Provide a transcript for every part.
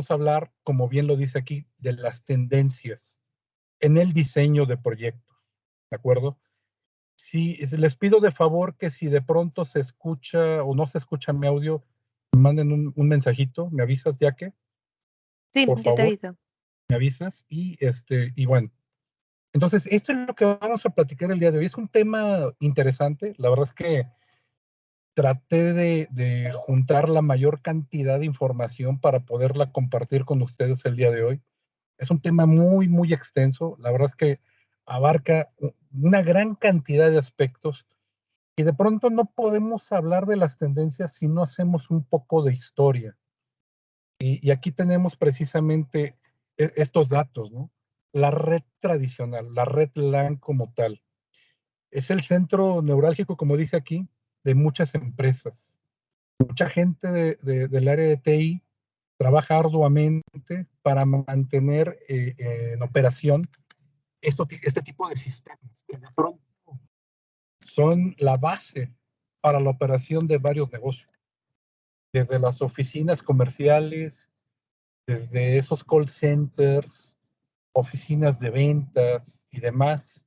vamos a hablar, como bien lo dice aquí, de las tendencias en el diseño de proyectos, ¿de acuerdo? Sí, les pido de favor que si de pronto se escucha o no se escucha mi audio, me manden un mensajito, me avisas, ya que, Sí, por yo te favor, aviso. me avisas. Y bueno, entonces esto es lo que vamos a platicar el día de hoy. Es un tema interesante, la verdad es que traté de juntar la mayor cantidad de información para poderla compartir con ustedes el día de hoy. Es un tema muy, muy extenso, la verdad es que abarca una gran cantidad de aspectos. Y de pronto no podemos hablar de las tendencias si no hacemos un poco de historia. Y aquí tenemos precisamente estos datos, ¿no? La red tradicional, la red LAN como tal, es el centro neurálgico, como dice aquí, de muchas empresas. Mucha gente del área de TI trabaja arduamente para mantener en operación este tipo de sistemas, que de pronto son la base para la operación de varios negocios, desde las oficinas comerciales, desde esos call centers, oficinas de ventas y demás.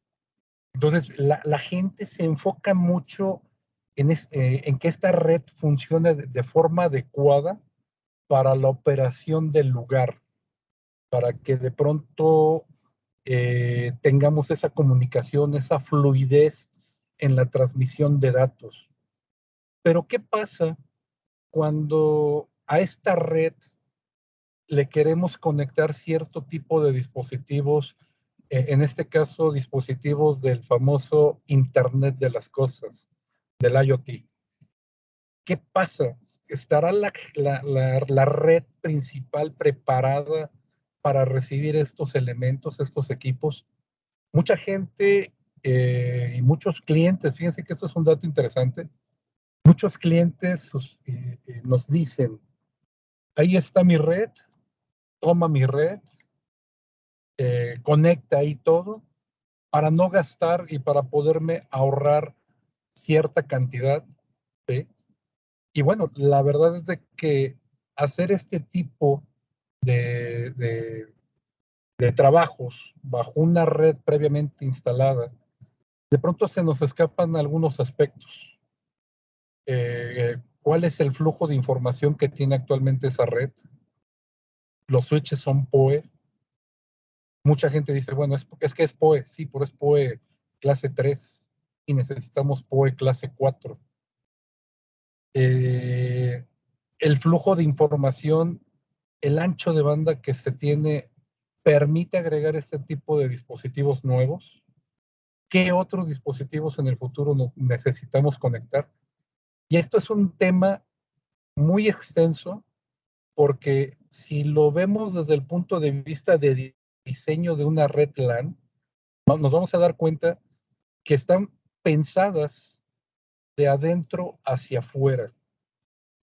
Entonces, la gente se enfoca mucho en que esta red funcione de forma adecuada para la operación del lugar, para que de pronto tengamos esa comunicación, esa fluidez en la transmisión de datos. Pero, ¿qué pasa cuando a esta red le queremos conectar cierto tipo de dispositivos, en este caso dispositivos del famoso Internet de las Cosas, del IoT? ¿Qué pasa? ¿Estará la red principal preparada para recibir estos elementos, estos equipos? Mucha gente y muchos clientes, fíjense que esto es un dato interesante, muchos clientes nos dicen, ahí está mi red, toma mi red, conecta ahí todo para no gastar y para poderme ahorrar cierta cantidad, ¿sí? Y bueno, la verdad es de que hacer este tipo de, de, de trabajos bajo una red previamente instalada, de pronto se nos escapan algunos aspectos. ¿Cuál es el flujo de información que tiene actualmente esa red? Los switches son PoE. Mucha gente dice, bueno, es que es PoE, sí, pero es PoE clase 3 y necesitamos PoE clase 4. El flujo de información, el ancho de banda que se tiene, permite agregar este tipo de dispositivos nuevos. ¿Qué otros dispositivos en el futuro necesitamos conectar? Y esto es un tema muy extenso, porque si lo vemos desde el punto de vista de diseño de una red LAN, nos vamos a dar cuenta que están pensadas de adentro hacia afuera.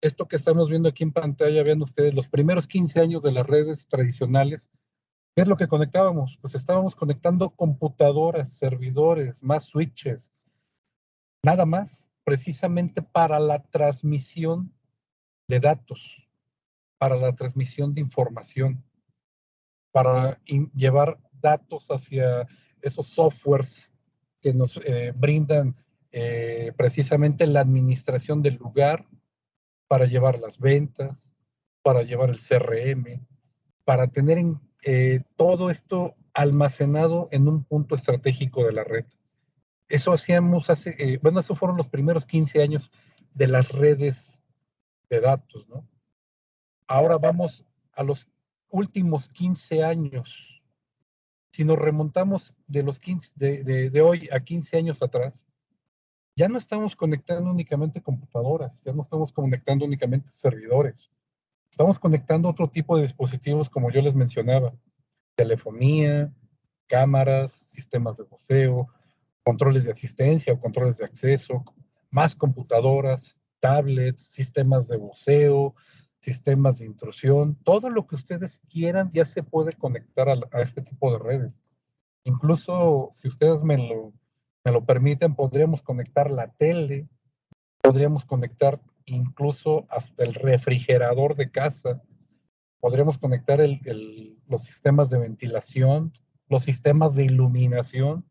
Esto que estamos viendo aquí en pantalla, vean ustedes, los primeros 15 años de las redes tradicionales, ¿qué es lo que conectábamos? Pues estábamos conectando computadoras, servidores, más switches, nada más, precisamente para la transmisión de datos, para la transmisión de información, para llevar datos hacia esos softwares que nos brindan precisamente la administración del lugar, para llevar las ventas, para llevar el CRM, para tener todo esto almacenado en un punto estratégico de la red. Eso hacíamos bueno, esos fueron los primeros 15 años de las redes de datos, ¿no? Ahora vamos a los últimos 15 años. Si nos remontamos de los 15, de hoy a 15 años atrás, ya no estamos conectando únicamente computadoras, ya no estamos conectando únicamente servidores. Estamos conectando otro tipo de dispositivos, como yo les mencionaba, telefonía, cámaras, sistemas de voceo, controles de asistencia o controles de acceso, más computadoras, tablets, sistemas de voceo, sistemas de intrusión, todo lo que ustedes quieran ya se puede conectar a este tipo de redes. Incluso, si ustedes me lo permiten, podríamos conectar la tele, podríamos conectar incluso hasta el refrigerador de casa, podríamos conectar los sistemas de ventilación, los sistemas de iluminación.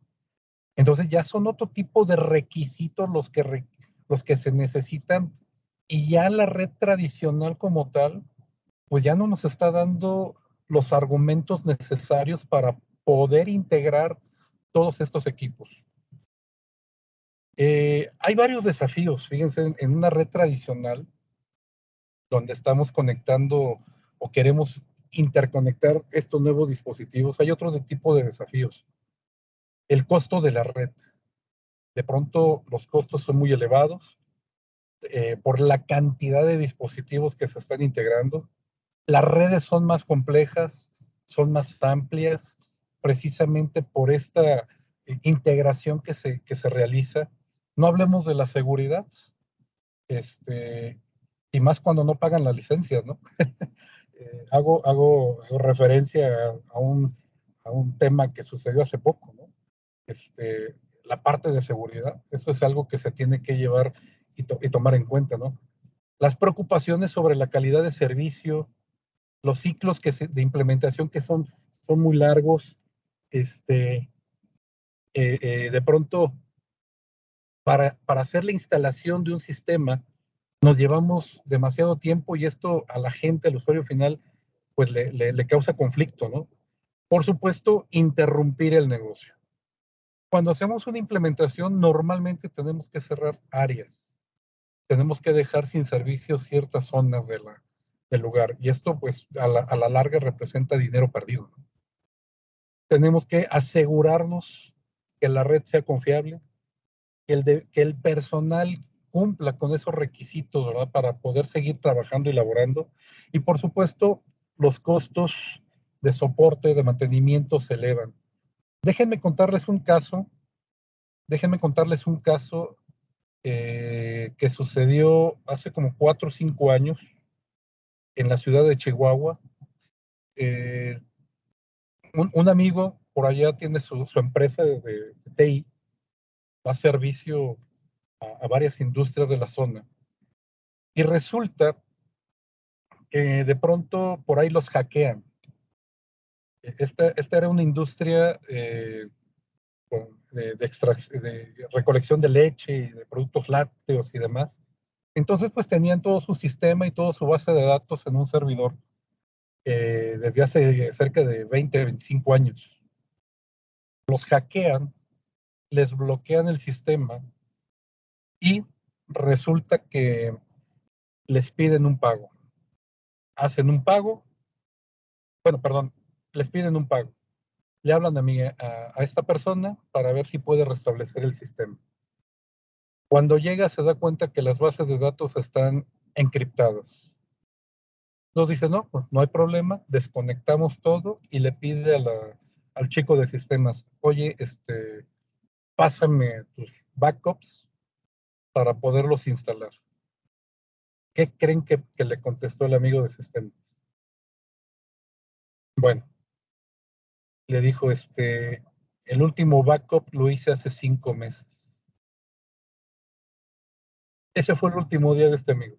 Entonces ya son otro tipo de requisitos los que se necesitan, y ya la red tradicional como tal, pues ya no nos está dando los argumentos necesarios para poder integrar todos estos equipos. Hay varios desafíos, fíjense, en una red tradicional donde estamos conectando o queremos interconectar estos nuevos dispositivos, hay otro tipo de desafíos. El costo de la red. De pronto los costos son muy elevados por la cantidad de dispositivos que se están integrando. Las redes son más complejas, son más amplias, precisamente por esta integración que se realiza. No hablemos de la seguridad, y más cuando no pagan las licencias, ¿no? Hago referencia a un tema que sucedió hace poco, ¿no? La parte de seguridad, eso es algo que se tiene que llevar y tomar en cuenta, ¿no? Las preocupaciones sobre la calidad de servicio, los ciclos de implementación que son muy largos, de pronto, para hacer la instalación de un sistema, nos llevamos demasiado tiempo y esto a la gente, al usuario final, pues le causa conflicto, ¿no? Por supuesto, interrumpir el negocio. Cuando hacemos una implementación, normalmente tenemos que cerrar áreas, tenemos que dejar sin servicio ciertas zonas del lugar, y esto pues a la larga representa dinero perdido, ¿no? Tenemos que asegurarnos que la red sea confiable, que el personal cumpla con esos requisitos, ¿verdad? Para poder seguir trabajando y laborando. Y por supuesto, los costos de soporte, de mantenimiento se elevan. Déjenme contarles un caso, déjenme contarles un caso que sucedió hace como 4 o 5 años en la ciudad de Chihuahua. Eh, un amigo por allá tiene su empresa de TI, da servicio a varias industrias de la zona. Y resulta que de pronto por ahí los hackean. Esta era una industria de recolección de leche y de productos lácteos y demás. Entonces, pues tenían todo su sistema y toda su base de datos en un servidor desde hace cerca de 20, 25 años. Los hackean, les bloquean el sistema y resulta que les piden un pago. Hacen un pago, bueno, perdón, les piden un pago. Le hablan a esta persona para ver si puede restablecer el sistema. Cuando llega se da cuenta que las bases de datos están encriptadas. Nos dice, no, pues no hay problema, desconectamos todo y le pide al chico de sistemas, oye, pásame tus backups para poderlos instalar. ¿Qué creen que le contestó el amigo de sistemas? Bueno, le dijo, el último backup lo hice hace 5 meses. Ese fue el último día de este amigo.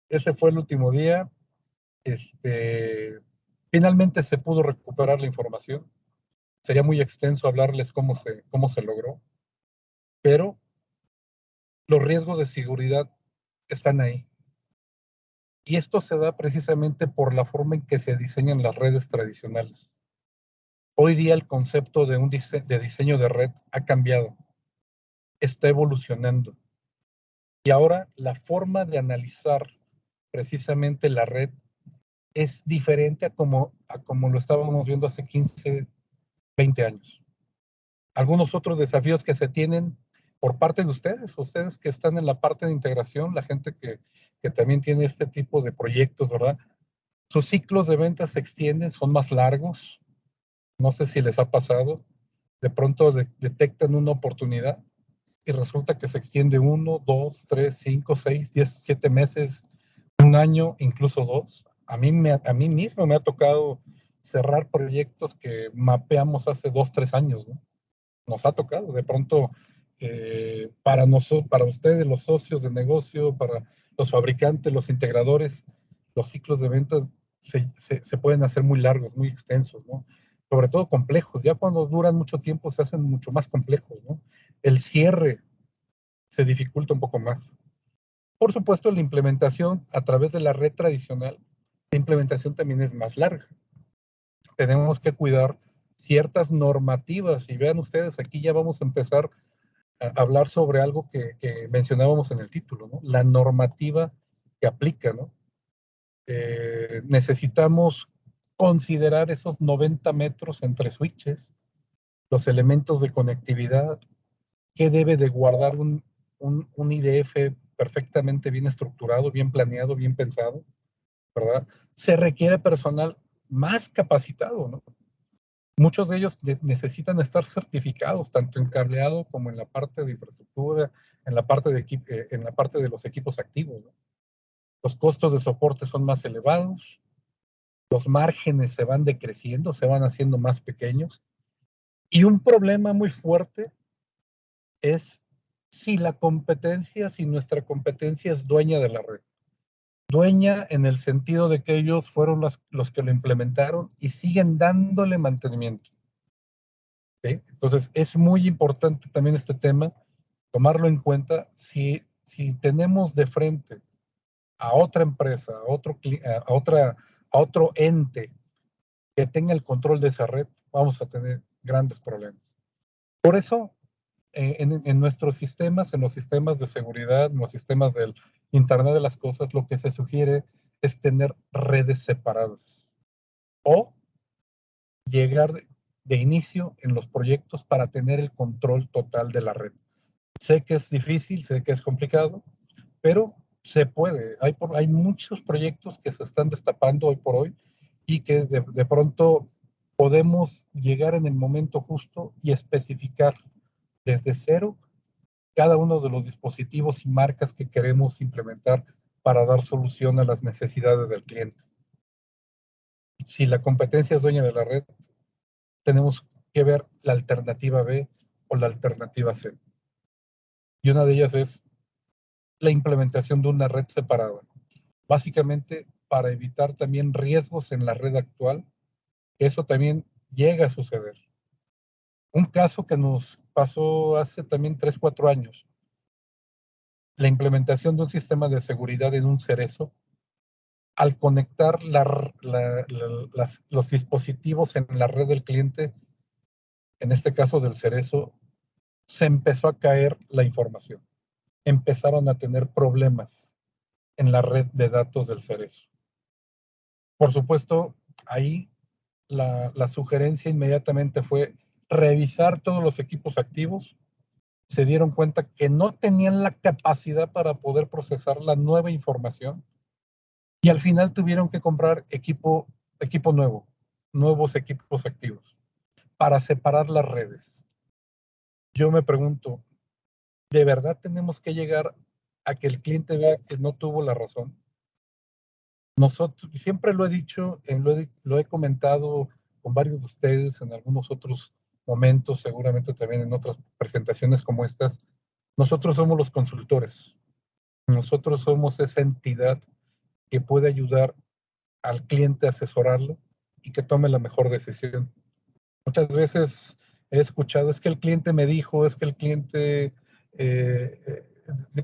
Ese fue el último día. Finalmente se pudo recuperar la información. Sería muy extenso hablarles cómo se logró, pero los riesgos de seguridad están ahí. Y esto se da precisamente por la forma en que se diseñan las redes tradicionales. Hoy día el concepto de diseño de red ha cambiado, está evolucionando. Y ahora la forma de analizar precisamente la red es diferente a como lo estábamos viendo hace 15, 20 años. Algunos otros desafíos que se tienen por parte de ustedes que están en la parte de integración, la gente que también tiene este tipo de proyectos, ¿verdad? Sus ciclos de ventas se extienden, son más largos. No sé si les ha pasado. De pronto detectan una oportunidad y resulta que se extiende 1, 2, 3, 5, 6, 10, 7 meses, un año, incluso 2. A mí mismo me ha tocado cerrar proyectos que mapeamos hace 2, 3 años, ¿no? Nos ha tocado. De pronto, para ustedes, los socios de negocio, para los fabricantes, los integradores, los ciclos de ventas se pueden hacer muy largos, muy extensos, ¿no? Sobre todo complejos. Ya cuando duran mucho tiempo se hacen mucho más complejos, ¿no? El cierre se dificulta un poco más. Por supuesto, la implementación a través de la red tradicional, la implementación también es más larga. Tenemos que cuidar ciertas normativas y vean ustedes, aquí ya vamos a empezar a hablar sobre algo que mencionábamos en el título, ¿no? La normativa que aplica, ¿no? Necesitamos considerar esos 90 metros entre switches, los elementos de conectividad, que debe de guardar un IDF perfectamente bien estructurado, bien planeado, bien pensado, ¿verdad? Se requiere personal más capacitado, ¿no? Muchos de ellos necesitan estar certificados, tanto en cableado como en la parte de infraestructura, en la parte en la parte de los equipos activos, ¿no? Los costos de soporte son más elevados, los márgenes se van decreciendo, se van haciendo más pequeños. Y un problema muy fuerte es si nuestra competencia es dueña de la red. Dueña en el sentido de que ellos fueron los que lo implementaron y siguen dándole mantenimiento. ¿Sí? Entonces, es muy importante también este tema, tomarlo en cuenta. Si tenemos de frente a otra empresa, a otro ente que tenga el control de esa red, vamos a tener grandes problemas. Por eso, en nuestros sistemas, en los sistemas de seguridad, en los sistemas del Internet de las Cosas, lo que se sugiere es tener redes separadas o llegar de inicio en los proyectos para tener el control total de la red. Sé que es difícil, sé que es complicado, pero se puede. Hay muchos proyectos que se están destapando hoy por hoy y que de pronto podemos llegar en el momento justo y especificar desde cero cada uno de los dispositivos y marcas que queremos implementar para dar solución a las necesidades del cliente. Si la competencia es dueña de la red, tenemos que ver la alternativa B o la alternativa C. Y una de ellas es la implementación de una red separada, básicamente para evitar también riesgos en la red actual, que eso también llega a suceder. Un caso que nos pasó hace también 3, 4 años, la implementación de un sistema de seguridad en un cerezo, al conectar los dispositivos en la red del cliente, en este caso del cerezo, se empezó a caer la información. Empezaron a tener problemas en la red de datos del cerezo. Por supuesto, ahí la sugerencia inmediatamente fue revisar todos los equipos activos. Se dieron cuenta que no tenían la capacidad para poder procesar la nueva información y al final tuvieron que comprar equipo nuevo, nuevos equipos activos para separar las redes. Yo me pregunto, ¿de verdad tenemos que llegar a que el cliente vea que no tuvo la razón? Nosotros, siempre lo he dicho, lo he comentado con varios de ustedes en algunos otros momentos, seguramente también en otras presentaciones como estas, nosotros somos los consultores, nosotros somos esa entidad que puede ayudar al cliente a asesorarlo y que tome la mejor decisión. Muchas veces he escuchado, es que el cliente me dijo, es que el cliente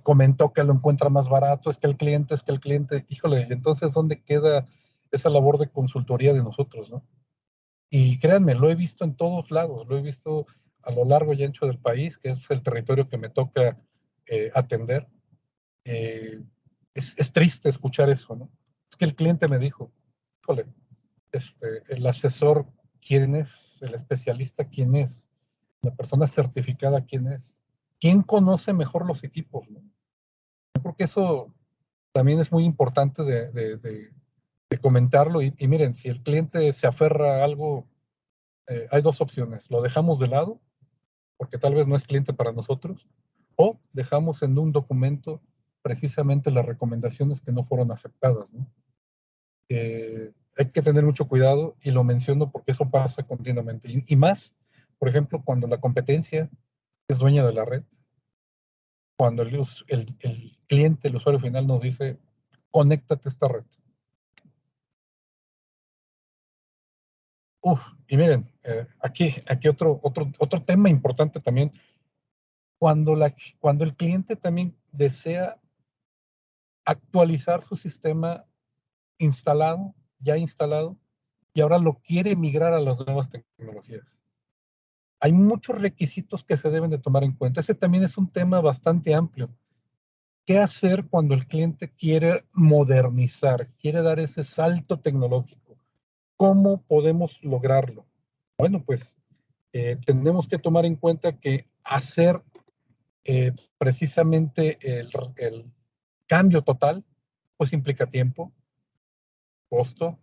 comentó que lo encuentra más barato, es que el cliente, híjole, entonces, ¿dónde queda esa labor de consultoría de nosotros, no? Y créanme, lo he visto en todos lados, lo he visto a lo largo y ancho del país, que es el territorio que me toca atender. Eh, es triste escuchar eso, ¿no? Es que el cliente me dijo, híjole, el asesor, ¿quién es? El especialista, ¿quién es? La persona certificada, ¿quién es? ¿Quién conoce mejor los equipos, no? Yo creo que eso también es muy importante de comentarlo. Y miren, si el cliente se aferra a algo, hay dos opciones. Lo dejamos de lado, porque tal vez no es cliente para nosotros, o dejamos en un documento precisamente las recomendaciones que no fueron aceptadas, ¿no? Hay que tener mucho cuidado y lo menciono porque eso pasa continuamente. Y más, por ejemplo, cuando la competencia es dueña de la red, cuando el cliente, el usuario final nos dice, conéctate a esta red. Y miren, aquí otro tema importante también, cuando el cliente también desea actualizar su sistema ya instalado, y ahora lo quiere migrar a las nuevas tecnologías. Hay muchos requisitos que se deben de tomar en cuenta. Ese también es un tema bastante amplio. ¿Qué hacer cuando el cliente quiere modernizar, quiere dar ese salto tecnológico? ¿Cómo podemos lograrlo? Bueno, pues tenemos que tomar en cuenta que hacer precisamente el cambio total, pues implica tiempo, costo,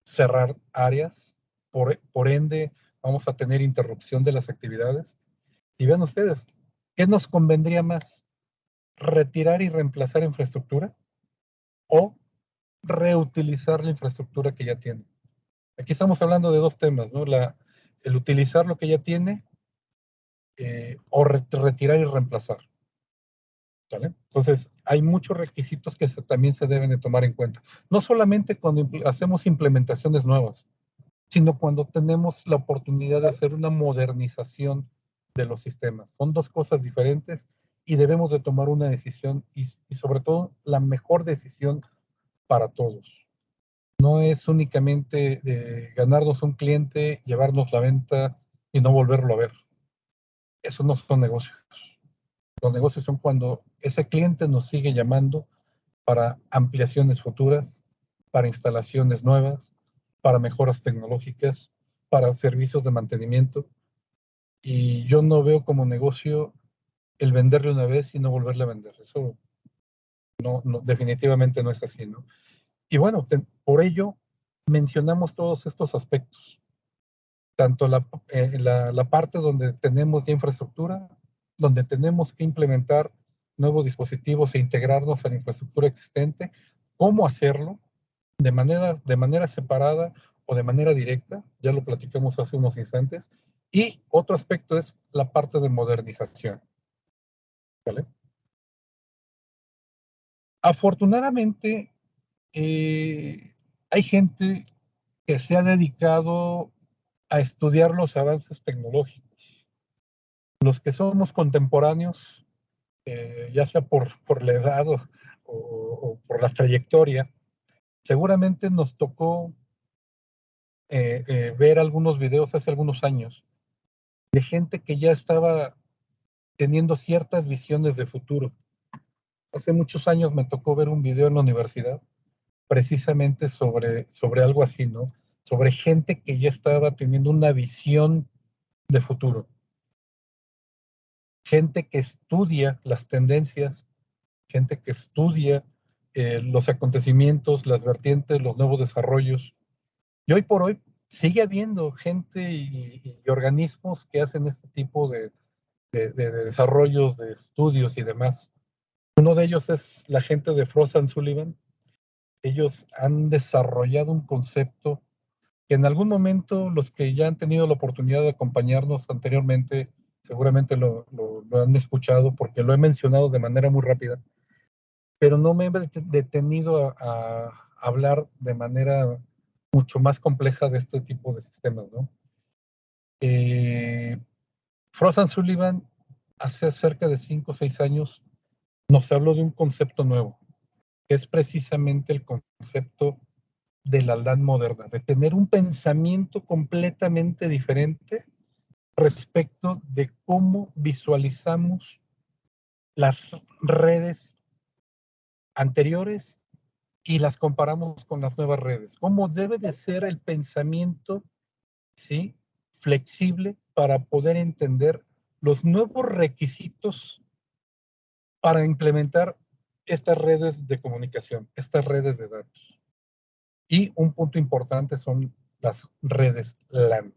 cerrar áreas, por ende vamos a tener interrupción de las actividades. Y vean ustedes, ¿qué nos convendría más? ¿Retirar y reemplazar infraestructura o reutilizar la infraestructura que ya tiene? Aquí estamos hablando de dos temas, ¿no? El utilizar lo que ya tiene o retirar y reemplazar. ¿Vale? Entonces, hay muchos requisitos que también se deben de tomar en cuenta. No solamente cuando hacemos implementaciones nuevas, sino cuando tenemos la oportunidad de hacer una modernización de los sistemas. Son dos cosas diferentes y debemos de tomar una decisión y sobre todo la mejor decisión para todos. No es únicamente ganarnos un cliente, llevarnos la venta y no volverlo a ver. Eso no son negocios. Los negocios son cuando ese cliente nos sigue llamando para ampliaciones futuras, para instalaciones nuevas, para mejoras tecnológicas, para servicios de mantenimiento. Y yo no veo como negocio el venderle una vez y no volverle a vender. Eso definitivamente no es así, ¿no? Y bueno, por ello mencionamos todos estos aspectos, tanto la parte donde tenemos de infraestructura, donde tenemos que implementar nuevos dispositivos e integrarnos a la infraestructura existente, cómo hacerlo de manera separada o de manera directa, ya lo platicamos hace unos instantes, y otro aspecto es la parte de modernización, ¿vale? Afortunadamente, hay gente que se ha dedicado a estudiar los avances tecnológicos. Los que somos contemporáneos, ya sea por la edad o por la trayectoria, seguramente nos tocó ver algunos videos hace algunos años de gente que ya estaba teniendo ciertas visiones de futuro. Hace muchos años me tocó ver un video en la universidad precisamente sobre algo así, ¿no? Sobre gente que ya estaba teniendo una visión de futuro. Gente que estudia las tendencias, gente que estudia los acontecimientos, las vertientes, los nuevos desarrollos. Y hoy por hoy sigue habiendo gente y organismos que hacen este tipo de desarrollos, de estudios y demás. Uno de ellos es la gente de Frost & Sullivan. Ellos han desarrollado un concepto que en algún momento los que ya han tenido la oportunidad de acompañarnos anteriormente seguramente lo han escuchado porque lo he mencionado de manera muy rápida, pero no me he detenido a hablar de manera mucho más compleja de este tipo de sistemas, ¿no? Frost & Sullivan hace cerca de 5 o 6 años nos habló de un concepto nuevo, que es precisamente el concepto de la LAN moderna, de tener un pensamiento completamente diferente respecto de cómo visualizamos las redes anteriores y las comparamos con las nuevas redes. ¿Cómo debe de ser el pensamiento, ¿sí?, flexible para poder entender los nuevos requisitos para implementar estas redes de comunicación, estas redes de datos? Y un punto importante son las redes LAN.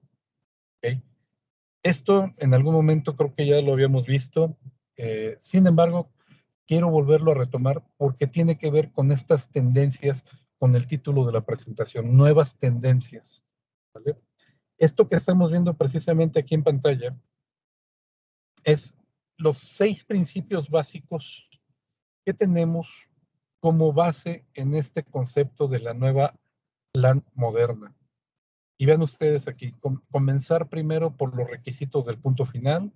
¿Okay? Esto en algún momento creo que ya lo habíamos visto. Sin embargo, quiero volverlo a retomar porque tiene que ver con estas tendencias, con el título de la presentación, nuevas tendencias. ¿Vale? Esto que estamos viendo precisamente aquí en pantalla es los 6 principios básicos que tenemos como base en este concepto de la nueva LAN moderna. Y vean ustedes aquí, comenzar primero por los requisitos del punto final,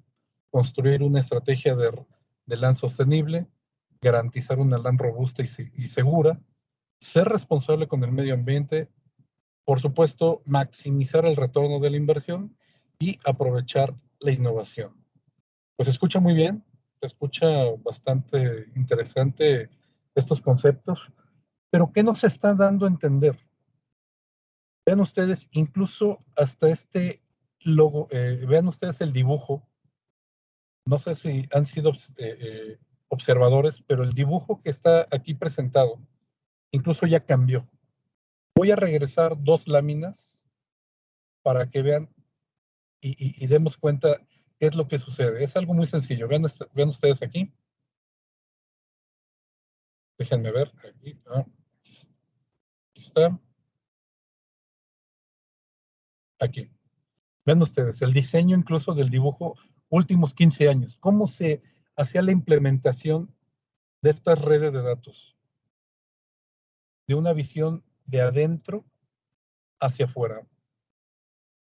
construir una estrategia de LAN sostenible, garantizar una LAN robusta y segura, ser responsable con el medio ambiente, por supuesto, maximizar el retorno de la inversión y aprovechar la innovación. Pues se escucha muy bien, se escucha bastante interesante estos conceptos, pero ¿qué nos está dando a entender? Vean ustedes, incluso hasta este logo, vean ustedes el dibujo, no sé si han sido observadores, pero el dibujo que está aquí presentado, incluso ya cambió. Voy a regresar 2 láminas para que vean y demos cuenta qué es lo que sucede. Es algo muy sencillo. Vean ustedes aquí. Déjenme ver. Aquí está. Aquí. Vean ustedes, el diseño incluso del dibujo, últimos 15 años. ¿Cómo se hacía la implementación de estas redes de datos? De una visión de adentro hacia afuera.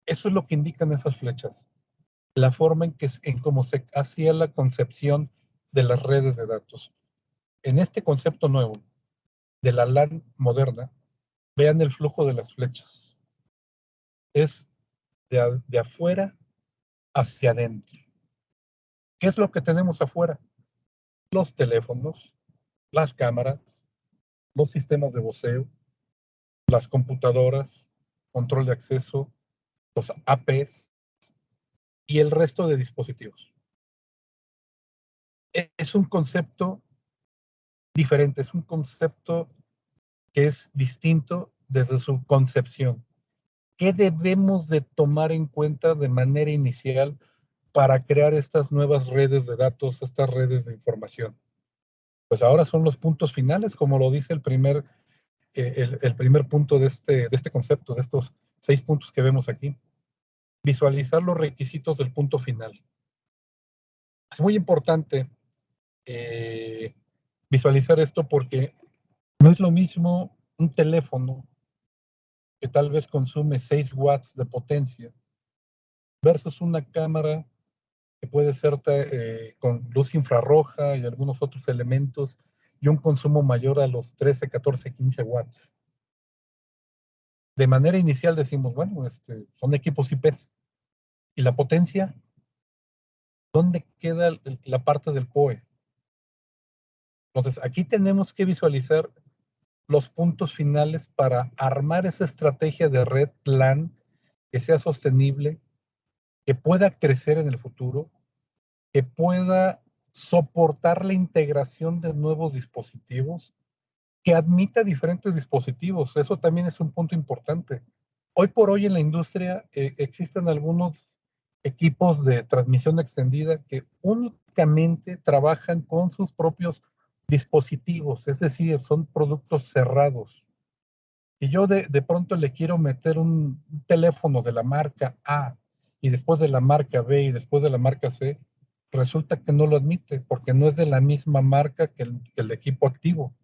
Eso es lo que indican esas flechas. La forma en cómo se hacía la concepción de las redes de datos. En este concepto nuevo de la LAN moderna, vean el flujo de las flechas. Es de afuera hacia adentro. ¿Qué es lo que tenemos afuera? Los teléfonos, las cámaras, los sistemas de voceo, las computadoras, control de acceso, los APs y el resto de dispositivos. Es un concepto diferente, es un concepto que es distinto desde su concepción. ¿Qué debemos de tomar en cuenta de manera inicial para crear estas nuevas redes de datos, estas redes de información? Pues ahora son los puntos finales, como lo dice el primer punto de este concepto, de estos 6 puntos que vemos aquí. Visualizar los requisitos del punto final. Es muy importante visualizar esto porque no es lo mismo un teléfono que tal vez consume 6 watts de potencia versus una cámara que puede ser con luz infrarroja y algunos otros elementos y un consumo mayor a los 13, 14, 15 watts. De manera inicial decimos, bueno, son equipos IPs. ¿Y la potencia? ¿Dónde queda la parte del PoE? Entonces, aquí tenemos que visualizar los puntos finales para armar esa estrategia de red LAN que sea sostenible, que pueda crecer en el futuro, que pueda soportar la integración de nuevos dispositivos, que admita diferentes dispositivos. Eso también es un punto importante. Hoy por hoy en la industria existen algunos equipos de transmisión extendida que únicamente trabajan con sus propios dispositivos, es decir, son productos cerrados. Y yo de pronto le quiero meter un teléfono de la marca A y después de la marca B y después de la marca C, resulta que no lo admite porque no es de la misma marca que el equipo activo.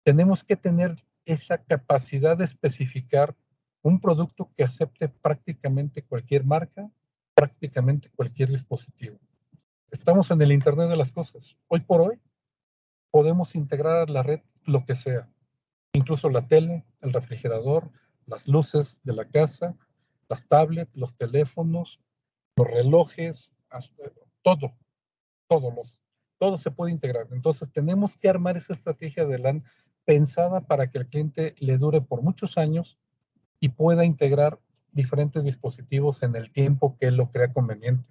Tenemos que tener esa capacidad de especificar un producto que acepte prácticamente cualquier marca, prácticamente cualquier dispositivo. Estamos en el Internet de las cosas. Hoy por hoy podemos integrar a la red lo que sea, incluso la tele, el refrigerador, las luces de la casa, las tablets, los teléfonos, los relojes, hasta todo, todo, todo se puede integrar. Entonces tenemos que armar esa estrategia de LAN pensada para que el cliente le dure por muchos años y pueda integrar diferentes dispositivos en el tiempo que él lo crea conveniente.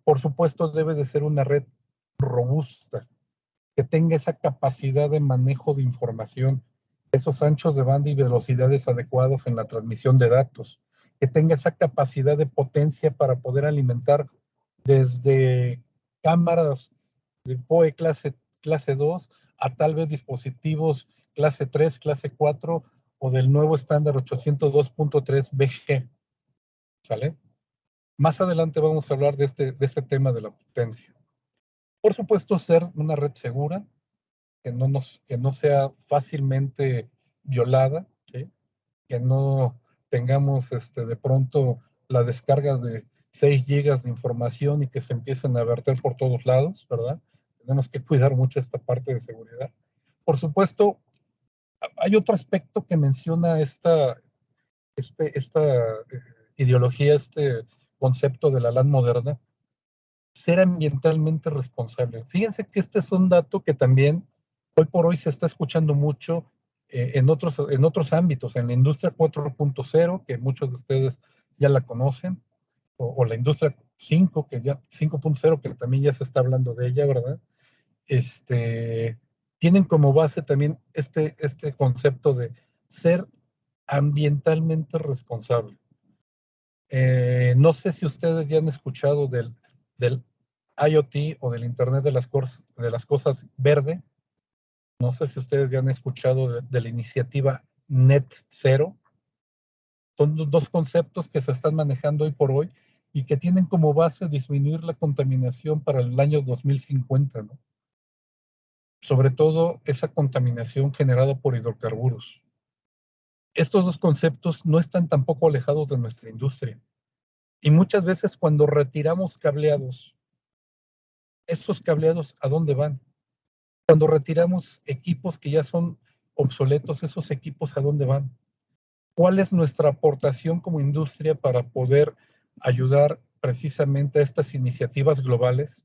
Por supuesto, debe de ser una red robusta, que tenga esa capacidad de manejo de información, esos anchos de banda y velocidades adecuados en la transmisión de datos, que tenga esa capacidad de potencia para poder alimentar desde cámaras de PoE clase 2 a tal vez dispositivos clase 3, clase 4 o del nuevo estándar 802.3 BG. ¿Sale? Más adelante vamos a hablar de este tema de la potencia. Por supuesto, ser una red segura, que no sea fácilmente violada, ¿sí? Que no tengamos de pronto la descarga de 6 gigas de información y que se empiecen a verter por todos lados, ¿verdad? Tenemos que cuidar mucho esta parte de seguridad. Por supuesto, hay otro aspecto que menciona esta ideología, este concepto de la LAN moderna, ser ambientalmente responsable. Fíjense que este es un dato que también hoy por hoy se está escuchando mucho en otros ámbitos, en la industria 4.0, que muchos de ustedes ya la conocen, o la industria 5, que ya 5.0, que también ya se está hablando de ella, ¿verdad? Tienen como base también este concepto de ser ambientalmente responsable. No sé si ustedes ya han escuchado del IoT o del Internet de las cosas verde. No sé si ustedes ya han escuchado de la iniciativa Net Zero. Son dos conceptos que se están manejando hoy por hoy y que tienen como base disminuir la contaminación para el año 2050, ¿no? Sobre todo esa contaminación generada por hidrocarburos. Estos dos conceptos no están tampoco alejados de nuestra industria. Y muchas veces cuando retiramos cableados, ¿estos cableados a dónde van? Cuando retiramos equipos que ya son obsoletos, ¿esos equipos a dónde van? ¿Cuál es nuestra aportación como industria para poder ayudar precisamente a estas iniciativas globales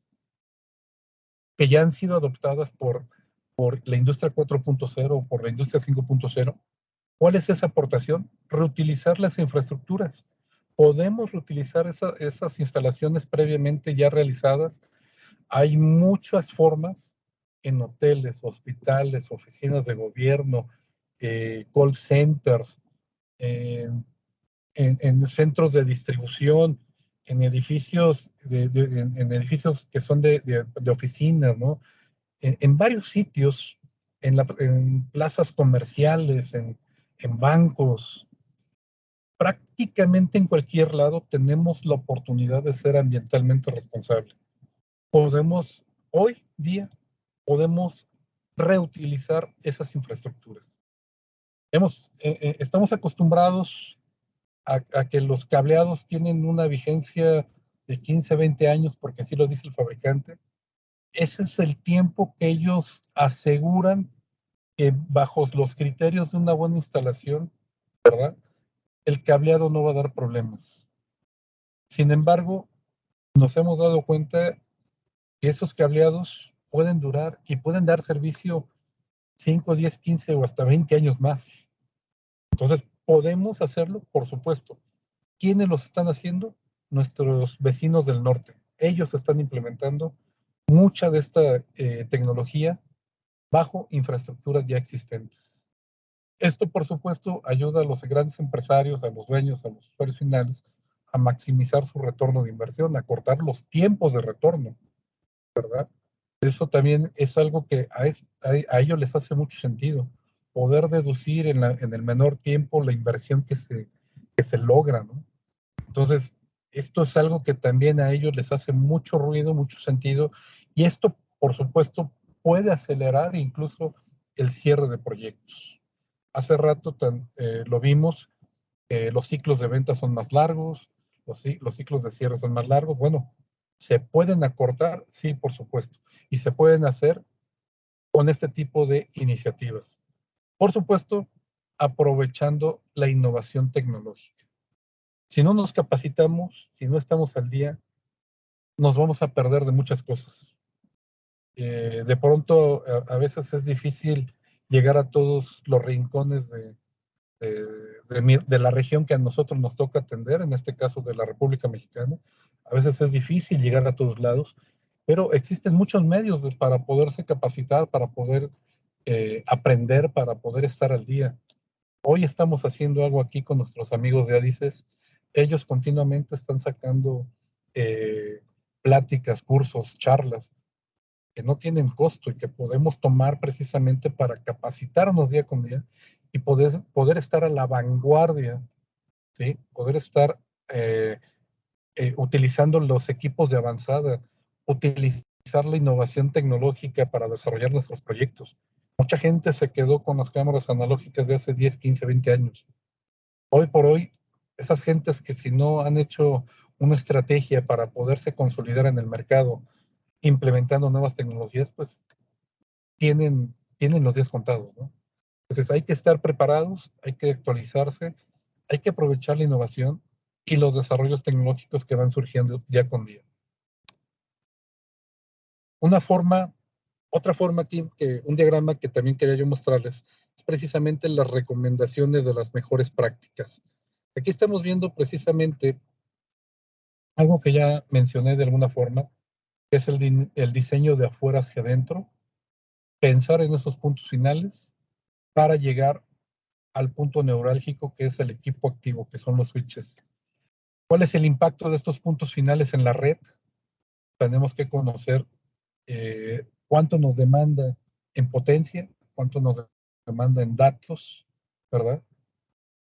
que ya han sido adoptadas por la industria 4.0 o por la industria 5.0? ¿Cuál es esa aportación? Reutilizar las infraestructuras. Podemos reutilizar esas instalaciones previamente ya realizadas. Hay muchas formas en hoteles, hospitales, oficinas de gobierno, call centers, en centros de distribución, en edificios, en edificios que son de oficinas, ¿no? En varios sitios, en plazas comerciales, en bancos, prácticamente en cualquier lado tenemos la oportunidad de ser ambientalmente responsable. Podemos, hoy día, podemos reutilizar esas infraestructuras. Estamos acostumbrados a que los cableados tienen una vigencia de 15, 20 años, porque así lo dice el fabricante. Ese es el tiempo que ellos aseguran que bajo los criterios de una buena instalación, ¿verdad? El cableado no va a dar problemas. Sin embargo, nos hemos dado cuenta que esos cableados pueden durar y pueden dar servicio 5, 10, 15 o hasta 20 años más. Entonces, ¿podemos hacerlo? Por supuesto. ¿Quiénes los están haciendo? Nuestros vecinos del norte. Ellos están implementando mucha de esta tecnología bajo infraestructuras ya existentes. Esto, por supuesto, ayuda a los grandes empresarios, a los dueños, a los usuarios finales, a maximizar su retorno de inversión, a cortar los tiempos de retorno, ¿verdad? Eso también es algo que a ellos les hace mucho sentido, poder deducir en el menor tiempo la inversión que se logra, ¿no? Entonces, esto es algo que también a ellos les hace mucho ruido, mucho sentido, y esto, por supuesto, puede acelerar incluso el cierre de proyectos. Hace rato lo vimos, los ciclos de venta son más largos, los ciclos de cierre son más largos. Bueno, ¿se pueden acortar? Sí, por supuesto. Y se pueden hacer con este tipo de iniciativas. Por supuesto, aprovechando la innovación tecnológica. Si no nos capacitamos, si no estamos al día, nos vamos a perder de muchas cosas. De pronto, a veces es difícil llegar a todos los rincones de la región que a nosotros nos toca atender, en este caso de la República Mexicana. A veces es difícil llegar a todos lados, pero existen muchos medios para poderse capacitar, para poder aprender, para poder estar al día. Hoy estamos haciendo algo aquí con nuestros amigos de Adices. Ellos continuamente están sacando pláticas, cursos, charlas que no tienen costo y que podemos tomar precisamente para capacitarnos día con día y poder estar a la vanguardia, ¿sí? Poder estar utilizando los equipos de avanzada, utilizar la innovación tecnológica para desarrollar nuestros proyectos. Mucha gente se quedó con las cámaras analógicas de hace 10, 15, 20 años. Hoy por hoy, esas gentes que si no han hecho una estrategia para poderse consolidar en el mercado, implementando nuevas tecnologías, pues tienen los días contados, ¿no? Entonces hay que estar preparados, hay que actualizarse, hay que aprovechar la innovación y los desarrollos tecnológicos que van surgiendo día con día. Una forma, otra forma aquí, un diagrama que también quería yo mostrarles, es precisamente las recomendaciones de las mejores prácticas. Aquí estamos viendo precisamente algo que ya mencioné de alguna forma, que es el diseño de afuera hacia adentro, pensar en esos puntos finales para llegar al punto neurálgico que es el equipo activo, que son los switches. ¿Cuál es el impacto de estos puntos finales en la red? Tenemos que conocer cuánto nos demanda en potencia, cuánto nos demanda en datos, ¿verdad?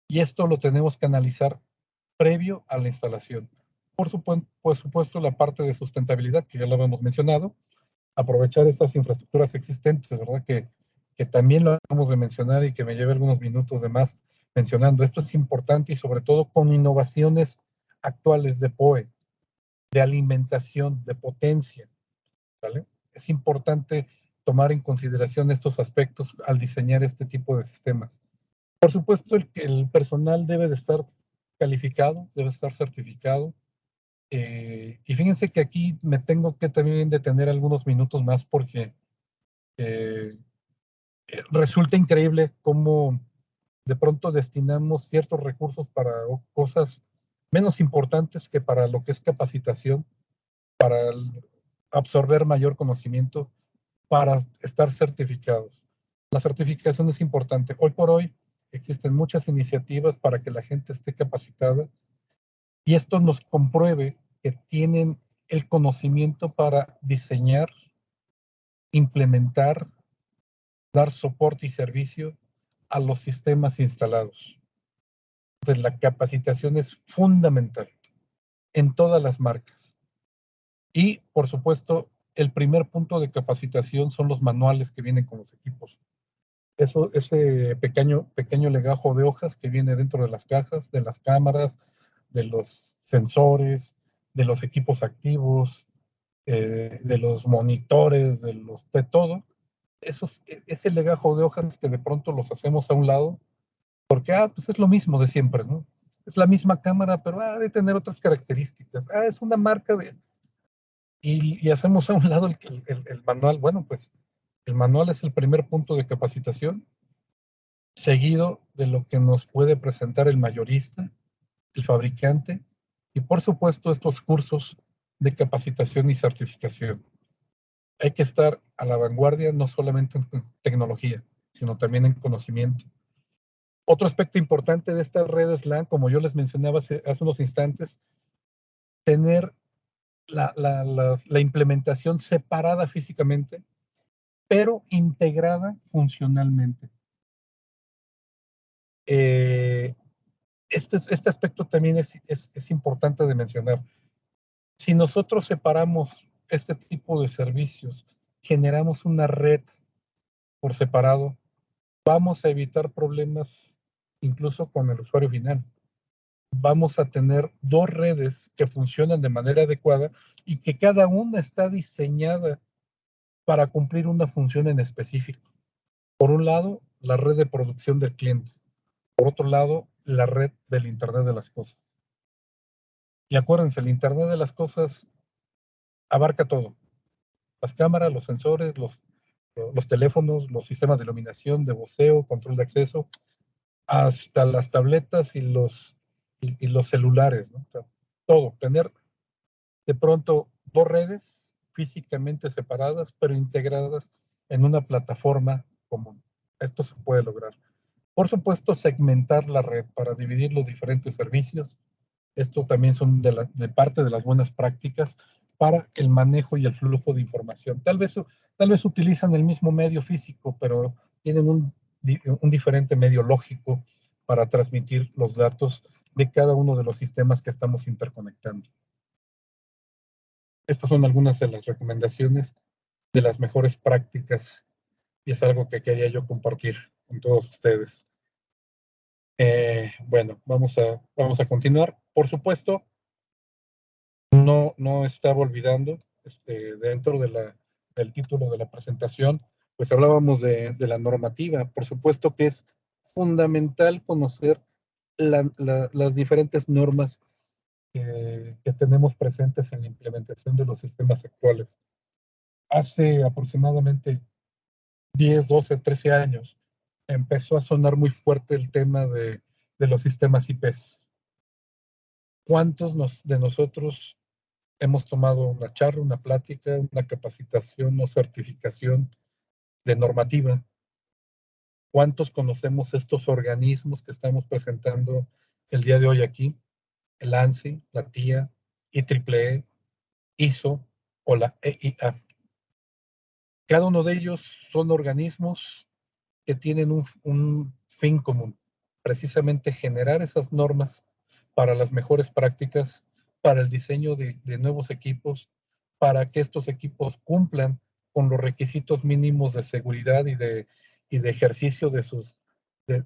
Y esto lo tenemos que analizar previo a la instalación. Por supuesto, la parte de sustentabilidad, que ya lo hemos mencionado, aprovechar estas infraestructuras existentes, ¿verdad? Que también lo acabamos de mencionar y que me lleve algunos minutos de más mencionando. Esto es importante y sobre todo con innovaciones actuales de POE, de alimentación, de potencia, ¿vale? Es importante tomar en consideración estos aspectos al diseñar este tipo de sistemas. Por supuesto, el personal debe de estar calificado, debe estar certificado. Y fíjense que aquí me tengo que también detener algunos minutos más porque eh, resulta increíble cómo de pronto destinamos ciertos recursos para cosas menos importantes que para lo que es capacitación, para absorber mayor conocimiento, para estar certificados. La certificación es importante. Hoy por hoy existen muchas iniciativas para que la gente esté capacitada y esto nos compruebe que tienen el conocimiento para diseñar, implementar, dar soporte y servicio a los sistemas instalados. Entonces, la capacitación es fundamental en todas las marcas. Y, por supuesto, el primer punto de capacitación son los manuales que vienen con los equipos. Ese pequeño legajo de hojas que viene dentro de las cajas, de las cámaras, de los sensores, de los equipos activos, de los monitores, de todo, ese legajo de hojas que de pronto los hacemos a un lado, porque, pues es lo mismo de siempre, ¿no? Es la misma cámara, pero ha de tener otras características. Es una marca de... Y hacemos a un lado el manual. Bueno, pues el manual es el primer punto de capacitación, seguido de lo que nos puede presentar el mayorista, el fabricante, y por supuesto estos cursos de capacitación y certificación. Hay que estar a la vanguardia no solamente en tecnología, sino también en conocimiento. Otro aspecto importante de estas redes LAN, como yo les mencionaba hace unos instantes, tener la implementación separada físicamente, pero integrada funcionalmente. Este aspecto también es importante de mencionar. Si nosotros separamos este tipo de servicios, generamos una red por separado, vamos a evitar problemas incluso con el usuario final. Vamos a tener dos redes que funcionan de manera adecuada y que cada una está diseñada para cumplir una función en específico. Por un lado, la red de producción del cliente. Por otro lado, la red del Internet de las cosas. Y acuérdense, el Internet de las cosas abarca todo. Las cámaras, los sensores, los teléfonos, los sistemas de iluminación, de voceo, control de acceso, hasta las tabletas y los celulares, ¿no? O sea, todo, tener de pronto dos redes físicamente separadas, pero integradas en una plataforma común. Esto se puede lograr. Por supuesto, segmentar la red para dividir los diferentes servicios. Esto también son de parte de las buenas prácticas para el manejo y el flujo de información. Tal vez utilizan el mismo medio físico, pero tienen un diferente medio lógico para transmitir los datos de cada uno de los sistemas que estamos interconectando. Estas son algunas de las recomendaciones de las mejores prácticas y es algo que quería yo compartir con todos ustedes. Bueno, vamos a continuar. Por supuesto, no estaba olvidando, dentro del título de la presentación, pues hablábamos de la normativa. Por supuesto que es fundamental conocer las diferentes normas que tenemos presentes en la implementación de los sistemas actuales. Hace aproximadamente 10, 12, 13 años empezó a sonar muy fuerte el tema de los sistemas IPs. ¿Cuántos de nosotros hemos tomado una charla, una plática, una capacitación o certificación de normativa? ¿Cuántos conocemos estos organismos que estamos presentando el día de hoy aquí? El ANSI, la TIA, IEEE, ISO o la EIA. Cada uno de ellos son organismos que tienen un fin común, precisamente generar esas normas para las mejores prácticas, para el diseño de nuevos equipos, para que estos equipos cumplan con los requisitos mínimos de seguridad y de ejercicio de sus de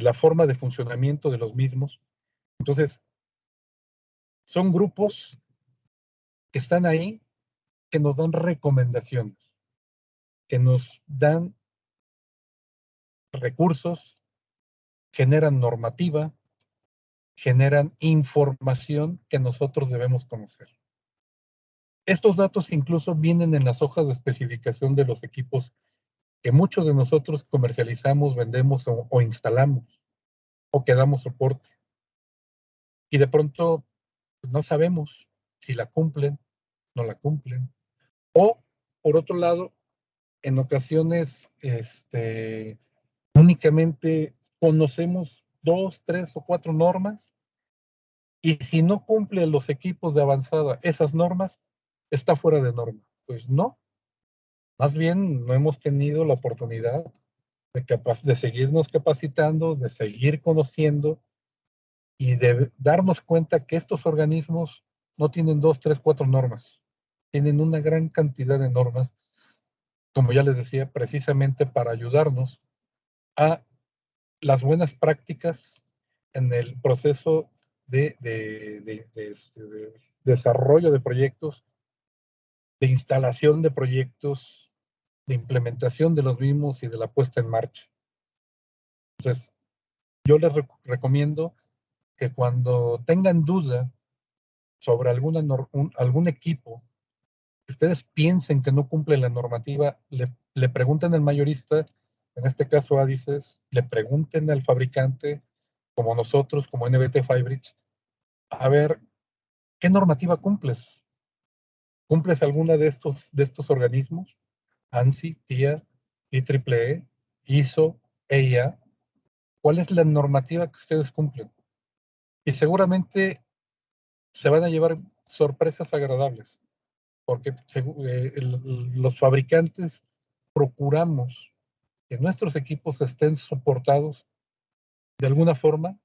la forma de funcionamiento de los mismos. Entonces, son grupos que están ahí, que nos dan recomendaciones, que nos dan recursos, generan normativa, generan información que nosotros debemos conocer. Estos datos incluso vienen en las hojas de especificación de los equipos que muchos de nosotros comercializamos, vendemos o instalamos o que damos soporte. Y de pronto pues, no sabemos si la cumplen, no la cumplen. O, por otro lado, en ocasiones únicamente conocemos 2, 3 o 4 normas y si no cumplen los equipos de avanzada esas normas, está fuera de norma. Pues no, más bien no hemos tenido la oportunidad de seguirnos capacitando, de seguir conociendo y de darnos cuenta que estos organismos no tienen 2, 3, 4 normas, tienen una gran cantidad de normas, como ya les decía, precisamente para ayudarnos a las buenas prácticas en el proceso de desarrollo de proyectos, de instalación de proyectos, de implementación de los mismos y de la puesta en marcha. Entonces, yo les recomiendo que cuando tengan duda sobre algún equipo, que ustedes piensen que no cumple la normativa, le pregunten al mayorista, en este caso Adices, le pregunten al fabricante, como nosotros, como NBT Firebridge, a ver, ¿qué normativa cumples? ¿Cumples alguna de estos organismos? ANSI, TIA, IEEE, ISO, EIA. ¿Cuál es la normativa que ustedes cumplen? Y seguramente se van a llevar sorpresas agradables, porque los fabricantes procuramos que nuestros equipos estén soportados de alguna forma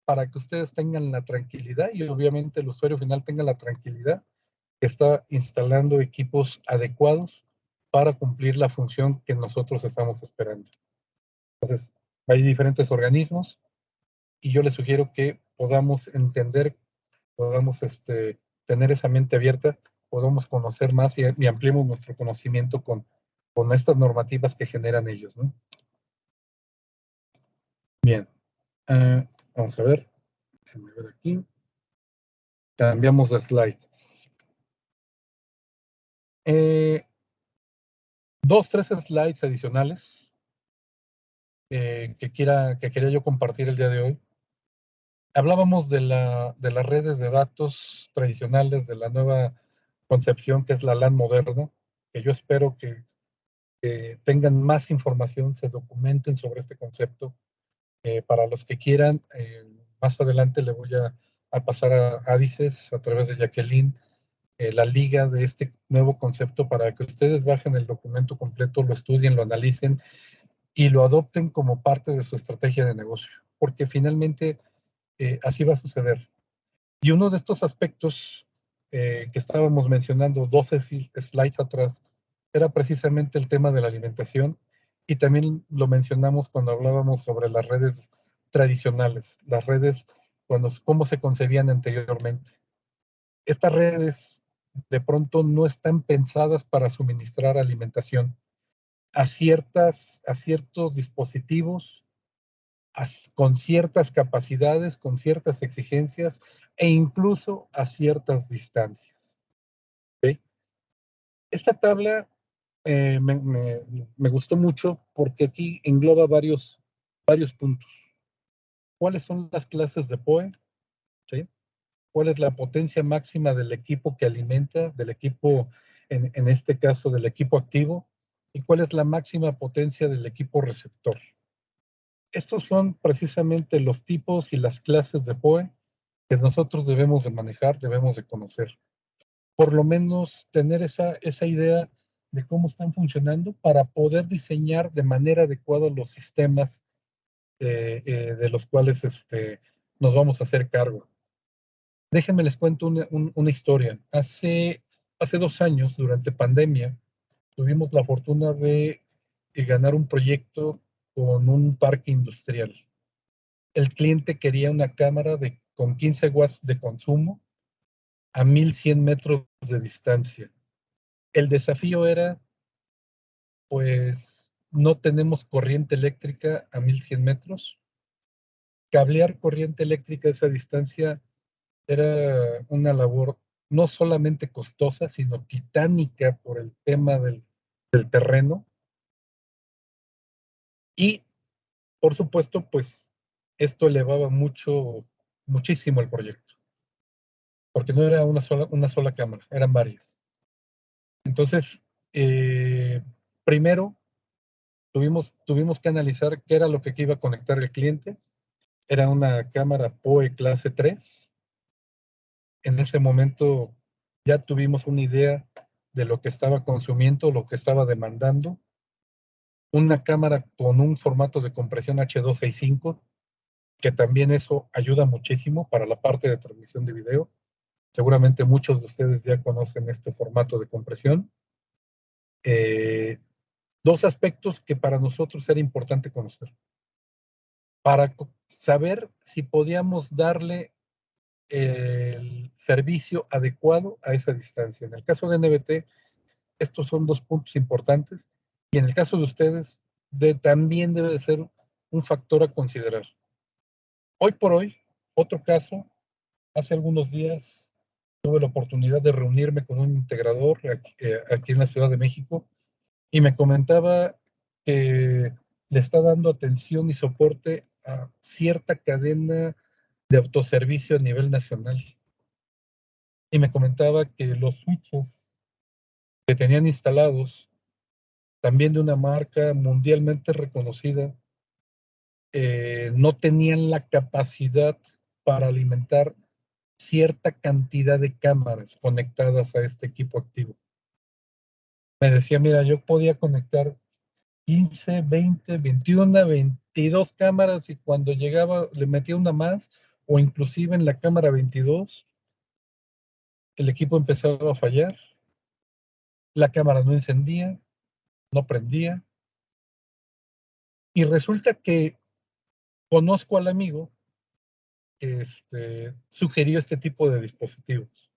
para que ustedes tengan la tranquilidad y obviamente el usuario final tenga la tranquilidad que está instalando equipos adecuados para cumplir la función que nosotros estamos esperando. Entonces, hay diferentes organismos y yo les sugiero que podamos entender, podamos tener esa mente abierta, podamos conocer más y ampliemos nuestro conocimiento con estas normativas que generan ellos, ¿no? Bien, vamos a ver, déjenme ver aquí. Cambiamos de slide. 2, 3 slides adicionales que quería yo compartir el día de hoy. Hablábamos de las redes de datos tradicionales, de la nueva concepción que es la LAN moderna, que yo espero que tengan más información, se documenten sobre este concepto. Para los que quieran, más adelante le voy a pasar a Adices a través de Jacqueline la liga de este nuevo concepto para que ustedes bajen el documento completo, lo estudien, lo analicen y lo adopten como parte de su estrategia de negocio, porque finalmente así va a suceder. Y uno de estos aspectos que estábamos mencionando 12 slides atrás era precisamente el tema de la alimentación, y también lo mencionamos cuando hablábamos sobre las redes tradicionales, las redes, cómo se concebían anteriormente. Estas redes de pronto no están pensadas para suministrar alimentación a ciertos dispositivos, con ciertas capacidades, con ciertas exigencias e incluso a ciertas distancias. ¿Okay? Esta tabla me gustó mucho porque aquí engloba varios puntos. ¿Cuáles son las clases de POE? ¿Sí? ¿Cuál es la potencia máxima del equipo que alimenta, del equipo, en este caso, del equipo activo? ¿Y cuál es la máxima potencia del equipo receptor? Estos son precisamente los tipos y las clases de POE que nosotros debemos de manejar, debemos de conocer. Por lo menos tener esa idea de cómo están funcionando para poder diseñar de manera adecuada los sistemas de los cuales nos vamos a hacer cargo. Déjenme les cuento una historia. Hace 2 años, durante pandemia, tuvimos la fortuna de ganar un proyecto con un parque industrial. El cliente quería una cámara con 15 watts de consumo a 1100 metros de distancia. El desafío era, pues, no tenemos corriente eléctrica a 1100 metros. Cablear corriente eléctrica a esa distancia era una labor no solamente costosa, sino titánica por el tema del terreno. Y, por supuesto, pues, esto elevaba muchísimo el proyecto, porque no era una sola cámara, eran varias. Entonces, primero tuvimos que analizar qué era lo que iba a conectar el cliente. Era una cámara POE clase 3. En ese momento ya tuvimos una idea de lo que estaba consumiendo, lo que estaba demandando. Una cámara con un formato de compresión H265, que también eso ayuda muchísimo para la parte de transmisión de video. Seguramente muchos de ustedes ya conocen este formato de compresión. Dos aspectos que para nosotros era importante conocer, para saber si podíamos darle el servicio adecuado a esa distancia. En el caso de NBT, estos son dos puntos importantes, y en el caso de ustedes, también debe de ser un factor a considerar. Hoy por hoy, otro caso, hace algunos días tuve la oportunidad de reunirme con un integrador aquí en la Ciudad de México, y me comentaba que le está dando atención y soporte a cierta cadena de autoservicio a nivel nacional. Y me comentaba que los switches que tenían instalados, también de una marca mundialmente reconocida, no tenían la capacidad para alimentar cierta cantidad de cámaras conectadas a este equipo activo. Me decía, mira, yo podía conectar 15, 20, 21, 22 cámaras, y cuando llegaba le metía una más, o inclusive en la cámara 22, el equipo empezaba a fallar, la cámara no encendía, no prendía, y resulta que conozco al amigo que sugirió este tipo de dispositivos.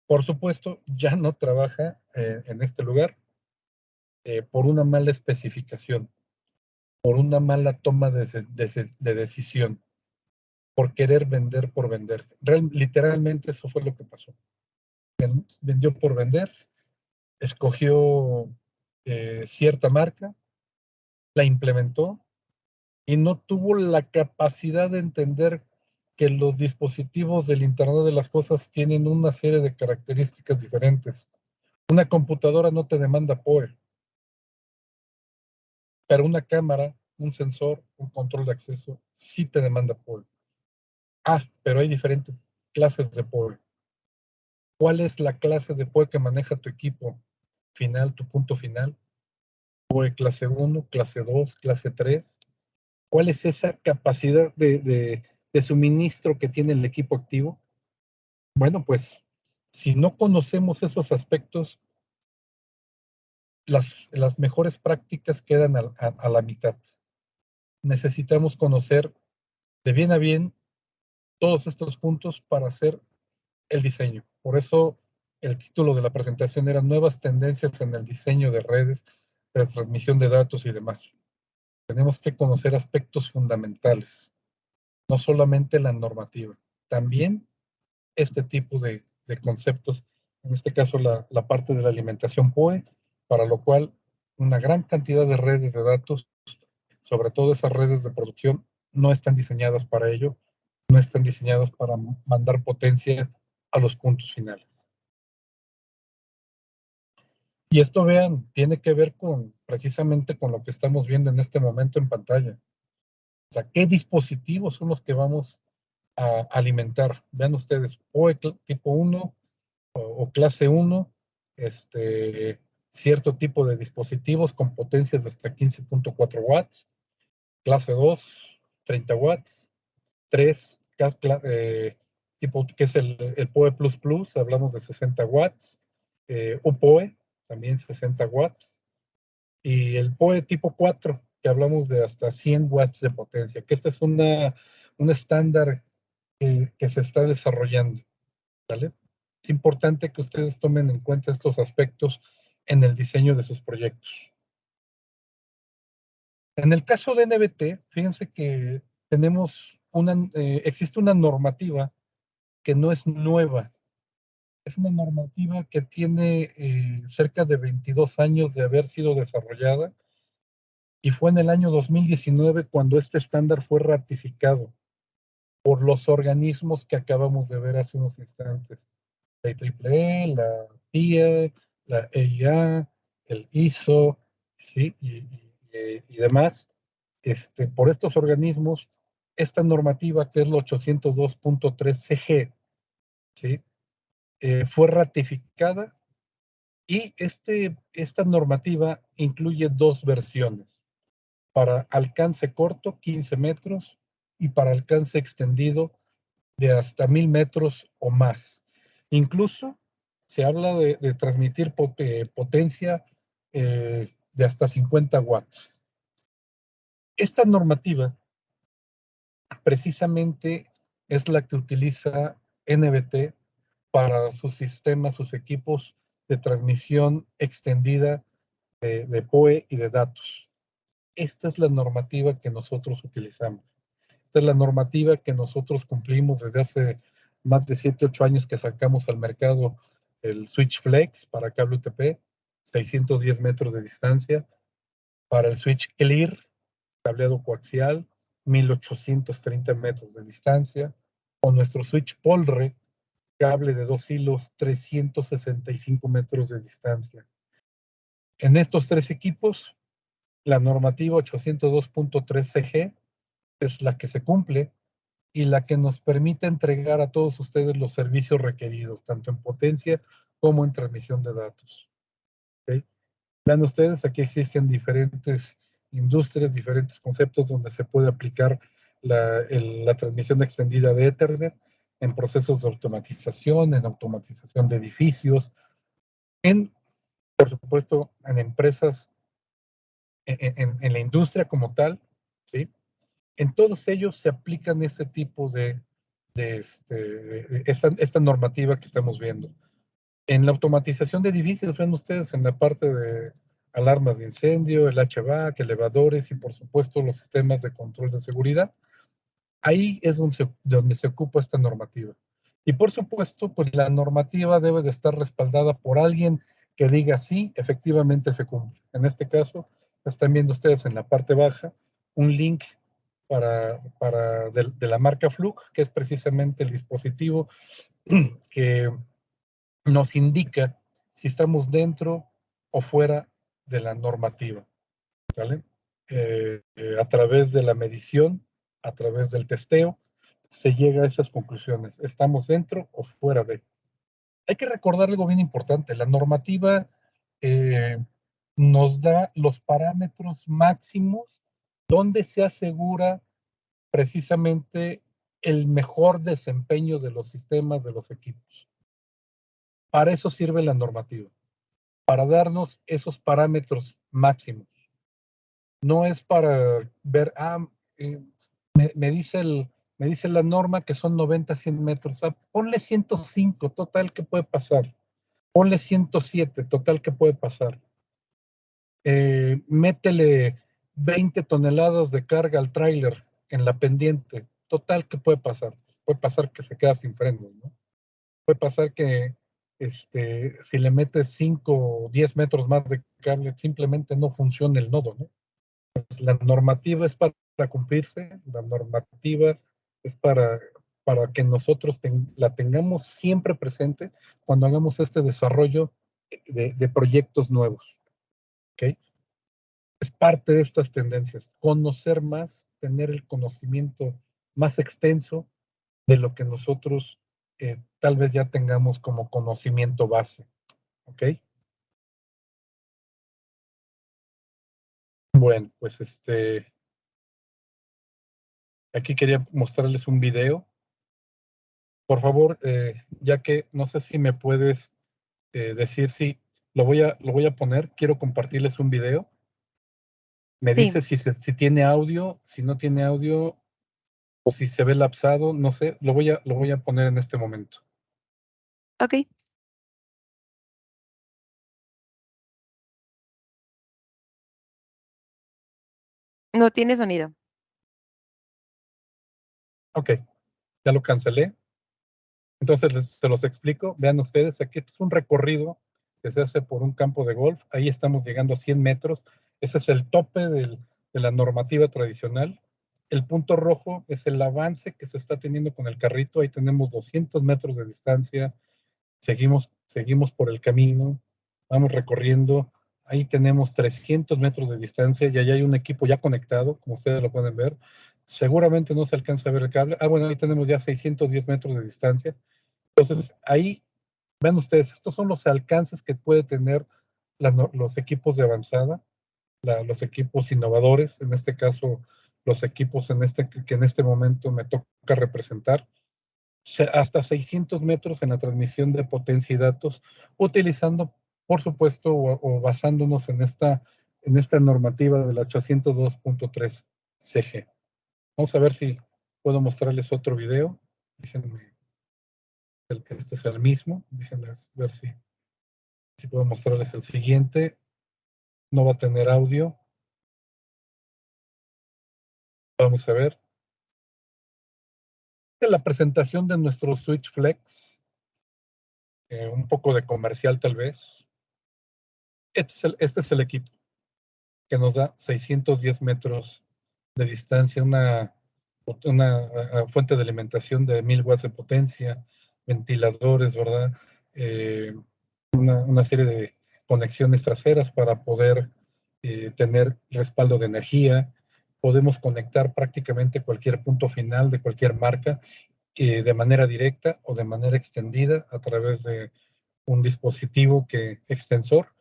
Por supuesto, ya no trabaja en este lugar por una mala especificación, por una mala toma de decisión, por querer vender por vender. Literalmente eso fue lo que pasó. Vendió por vender, escogió cierta marca, la implementó, y no tuvo la capacidad de entender que los dispositivos del Internet de las Cosas tienen una serie de características diferentes. Una computadora no te demanda POE, pero una cámara, un sensor, un control de acceso sí te demanda POE. Pero hay diferentes clases de POE. ¿Cuál es la clase de POE que maneja tu equipo final, tu punto final? POE clase 1, clase 2, clase 3. ¿Cuál es esa capacidad de suministro que tiene el equipo activo? Bueno, pues si no conocemos esos aspectos, las mejores prácticas quedan a la mitad. Necesitamos conocer de bien a bien todos estos puntos para hacer el diseño. Por eso el título de la presentación era Nuevas tendencias en el diseño de redes, de transmisión de datos y demás. Tenemos que conocer aspectos fundamentales, no solamente la normativa, también este tipo de conceptos, en este caso la parte de la alimentación POE, para lo cual una gran cantidad de redes de datos, sobre todo esas redes de producción, no están diseñadas para ello, no están diseñadas para mandar potencia a los puntos finales. Y esto, vean, tiene que ver precisamente con lo que estamos viendo en este momento en pantalla. O sea, ¿qué dispositivos son los que vamos a alimentar? Vean ustedes, POE tipo 1 o clase 1, cierto tipo de dispositivos con potencias de hasta 15.4 watts, clase 2, 30 watts, 3, tipo que es el POE++, hablamos de 60 watts, UPOE, también 60 watts, y el POE tipo 4, que hablamos de hasta 100 watts de potencia, que este es un estándar que se está desarrollando, ¿vale? Es importante que ustedes tomen en cuenta estos aspectos en el diseño de sus proyectos. En el caso de NBT, fíjense que existe una normativa que no es nueva. Es una normativa que tiene cerca de 22 años de haber sido desarrollada y fue en el año 2019 cuando este estándar fue ratificado por los organismos que acabamos de ver hace unos instantes. La IEEE, la TIA, la EIA, el ISO, ¿sí? Y demás. Por estos organismos, esta normativa, que es la 802.3 CG, ¿sí? Fue ratificada y esta normativa incluye dos versiones, para alcance corto, 15 metros, y para alcance extendido de hasta 1000 metros o más. Incluso se habla de transmitir potencia de hasta 50 watts. Esta normativa precisamente es la que utiliza NBT para sus sistemas, sus equipos de transmisión extendida de POE y de datos. Esta es la normativa que nosotros utilizamos. Esta es la normativa que nosotros cumplimos desde hace más de 7, 8 años que sacamos al mercado el Switch Flex para cable UTP, 610 metros de distancia, para el Switch Clear, cableado coaxial, 1830 metros de distancia, o nuestro Switch Polre, cable de 2 hilos, 365 metros de distancia. En estos tres equipos, la normativa 802.3 CG es la que se cumple y la que nos permite entregar a todos ustedes los servicios requeridos, tanto en potencia como en transmisión de datos. ¿Okay? Vean ustedes, aquí existen diferentes industrias, diferentes conceptos donde se puede aplicar la transmisión extendida de Ethernet en procesos de automatización, en automatización de edificios, por supuesto, en empresas, en la industria como tal, ¿sí? En todos ellos se aplican este tipo de esta normativa que estamos viendo. En la automatización de edificios, ven ustedes en la parte de alarmas de incendio, el HVAC, elevadores y por supuesto los sistemas de control de seguridad. Ahí es donde se ocupa esta normativa. Y por supuesto, pues la normativa debe de estar respaldada por alguien que diga sí, efectivamente se cumple. En este caso, están viendo ustedes en la parte baja un link de la marca Fluke, que es precisamente el dispositivo que nos indica si estamos dentro o fuera de la normativa, ¿vale? A través de la medición, a través del testeo, se llega a esas conclusiones. ¿Estamos dentro o fuera de? Hay que recordar algo bien importante. La normativa nos da los parámetros máximos donde se asegura precisamente el mejor desempeño de los sistemas, de los equipos. Para eso sirve la normativa. para darnos esos parámetros máximos. No es para ver, me dice la norma que son 90, 100 metros. Ponle 105, total, ¿qué puede pasar? Ponle 107, total, ¿qué puede pasar? Métele 20 toneladas de carga al tráiler en la pendiente. Total, ¿qué puede pasar? Puede pasar que se queda sin frenos, ¿no? Puede pasar que si le metes 5 o 10 metros más de cable, simplemente no funciona el nodo, ¿no? Pues la normativa es para cumplirse, la normativa es para que nosotros la tengamos siempre presente cuando hagamos este desarrollo de proyectos nuevos, ¿ok? Es parte de estas tendencias, conocer más, tener el conocimiento más extenso de lo que nosotros tal vez ya tengamos como conocimiento base, ¿ok? Bueno, pues aquí quería mostrarles un video. Por favor, ya que no sé si me puedes decir si lo voy a poner, quiero compartirles un video. Me Sí. dice si tiene audio, si no tiene audio, o si se ve lapsado, no sé, lo voy a poner en este momento. Ok. No tiene sonido. Ok, ya lo cancelé. Entonces se los explico. Vean ustedes, aquí este es un recorrido que se hace por un campo de golf. Ahí estamos llegando a 100 metros. Ese es el tope de la normativa tradicional. El punto rojo es el avance que se está teniendo con el carrito. Ahí tenemos 200 metros de distancia. Seguimos por el camino. Vamos recorriendo. Ahí tenemos 300 metros de distancia y allá hay un equipo ya conectado, como ustedes lo pueden ver. Seguramente no se alcanza a ver el cable. Bueno, ahí tenemos ya 610 metros de distancia. Entonces, ahí, vean ustedes, estos son los alcances que puede tener los equipos de avanzada, los equipos innovadores, en este caso, los equipos que en este momento me toca representar, hasta 600 metros en la transmisión de potencia y datos, utilizando, por supuesto, o basándonos en esta normativa de la 802.3 CG. Vamos a ver si puedo mostrarles otro video. Déjenme, este es el mismo. Déjenme ver si puedo mostrarles el siguiente. No va a tener audio. Vamos a ver. La presentación de nuestro Switch Flex. Un poco de comercial tal vez. Este es el equipo que nos da 610 metros de distancia, una fuente de alimentación de 1000 watts de potencia, ventiladores, ¿verdad? Una serie de conexiones traseras para poder tener respaldo de energía. Podemos conectar prácticamente cualquier punto final de cualquier marca de manera directa o de manera extendida a través de un dispositivo extensor.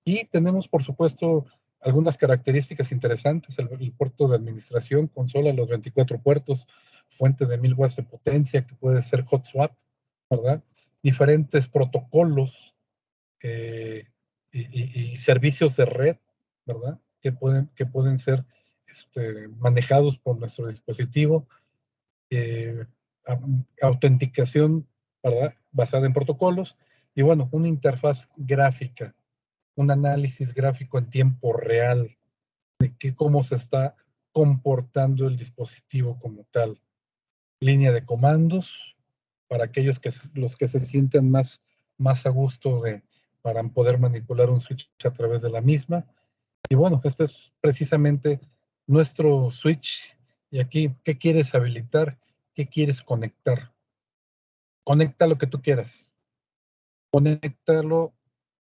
Y tenemos, por supuesto, algunas características interesantes. El puerto de administración, consola los 24 puertos, fuente de 1000 watts de potencia que puede ser hot swap, ¿verdad? Diferentes protocolos y servicios de red, ¿verdad? Que pueden ser manejados por nuestro dispositivo. Eh, Autenticación, ¿verdad? Basada en protocolos. Y bueno, una interfaz gráfica, un análisis gráfico en tiempo real de cómo se está comportando el dispositivo como tal. Línea de comandos para aquellos los que se sienten más a gusto para poder manipular un switch a través de la misma. Y bueno, este es precisamente nuestro switch. Y aquí, ¿qué quieres habilitar? ¿Qué quieres conectar? Conecta lo que tú quieras. Conéctalo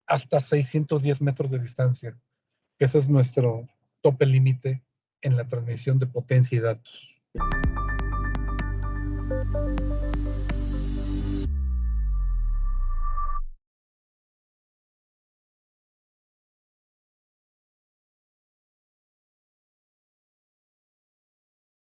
hasta 610 metros de distancia, que ese es nuestro tope límite en la transmisión de potencia y datos.